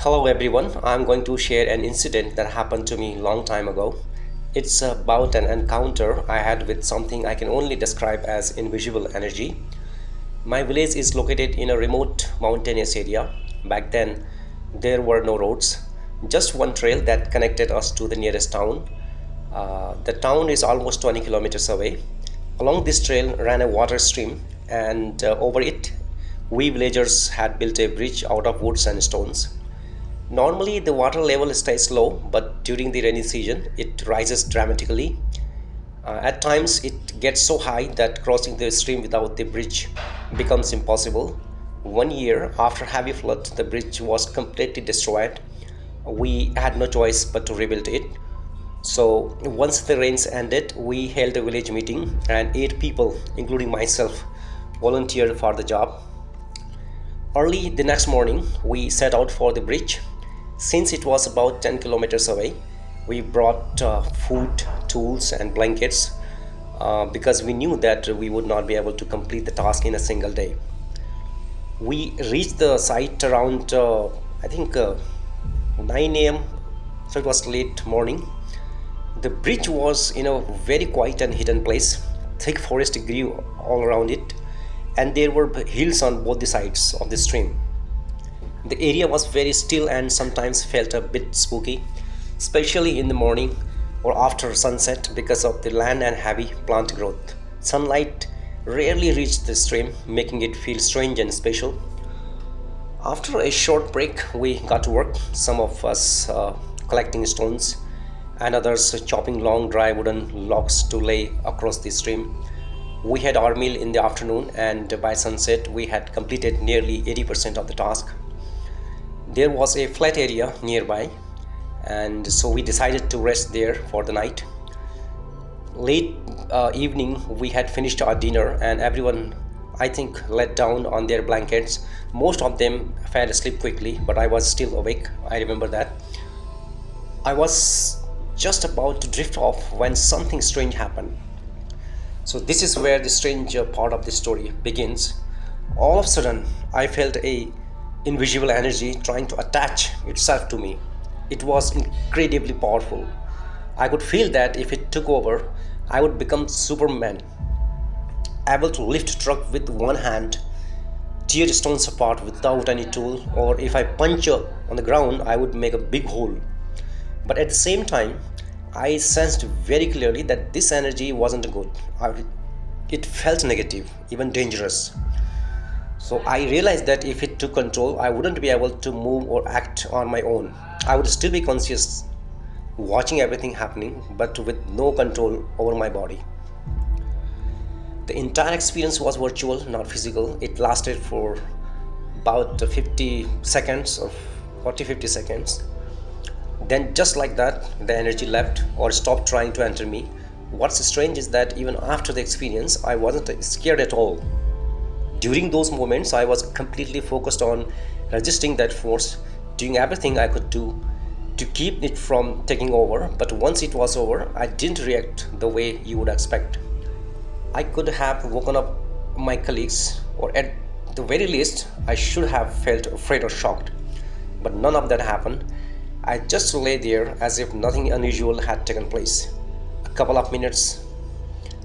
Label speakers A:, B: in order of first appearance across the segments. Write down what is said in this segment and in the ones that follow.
A: Hello everyone, I'm going to share an incident that happened to me long time ago. It's about an encounter I had with something I can only describe as invisible energy. My village is located in a remote mountainous area. Back then, there were no roads, just one trail that connected us to the nearest town. The town is almost 20 kilometers away. Along this trail ran a water stream, and over it, we villagers had built a bridge out of woods and stones. Normally, the water level stays low, but during the rainy season, it rises dramatically. At times, it gets so high that crossing the stream without the bridge becomes impossible. One year after heavy flood, the bridge was completely destroyed. We had no choice but to rebuild it. So, once the rains ended, we held a village meeting, and eight people, including myself, volunteered for the job. Early the next morning, we set out for the bridge. Since it was about 10 kilometers away, we brought food, tools, and blankets because we knew that we would not be able to complete the task in a single day. We reached the site around, I think, 9 a.m., so it was late morning. The bridge was in a very quiet and hidden place. Thick forest grew all around it, and there were hills on both the sides of the stream. The area was very still and sometimes felt a bit spooky, especially in the morning or after sunset because of the land and heavy plant growth. Sunlight rarely reached the stream, making it feel strange and special. After a short break, we got to work, some of us collecting stones and others chopping long dry wooden logs to lay across the stream. We had our meal in the afternoon, and by sunset, we had completed nearly 80% of the task. There was a flat area nearby, and so we decided to rest there for the night. Late evening, we had finished our dinner, and everyone, I think, let down on their blankets. Most of them fell asleep quickly, but I was still awake. I remember that. I was just about to drift off when something strange happened. So this is where the strange part of the story begins. All of a sudden, I felt a invisible energy trying to attach itself to me. It was incredibly powerful. I could feel that if it took over, I would become Superman, able to lift a truck with one hand, tear stones apart without any tool, or if I punch on the ground, I would make a big hole. But at the same time, I sensed very clearly that this energy wasn't good. It felt negative, even dangerous. So I realized that if it took control, I wouldn't be able to move or act on my own. I would still be conscious, watching everything happening, but with no control over my body. The entire experience was virtual, not physical. It lasted for about 50 seconds or 40 50 seconds. Then, just like that, the energy left or stopped trying to enter me. What's strange is that even after the experience, I wasn't scared at all. During those moments, I was completely focused on resisting that force, doing everything I could do to keep it from taking over. But once it was over, I didn't react the way you would expect. I could have woken up my colleagues, or at the very least, I should have felt afraid or shocked. But none of that happened. I just lay there as if nothing unusual had taken place. A couple of minutes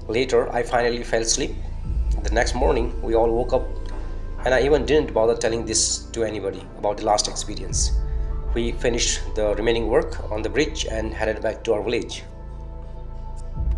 A: later, I finally fell asleep. The next morning, we all woke up, and I even didn't bother telling this to anybody about the last experience. We finished the remaining work on the bridge and headed back to our village.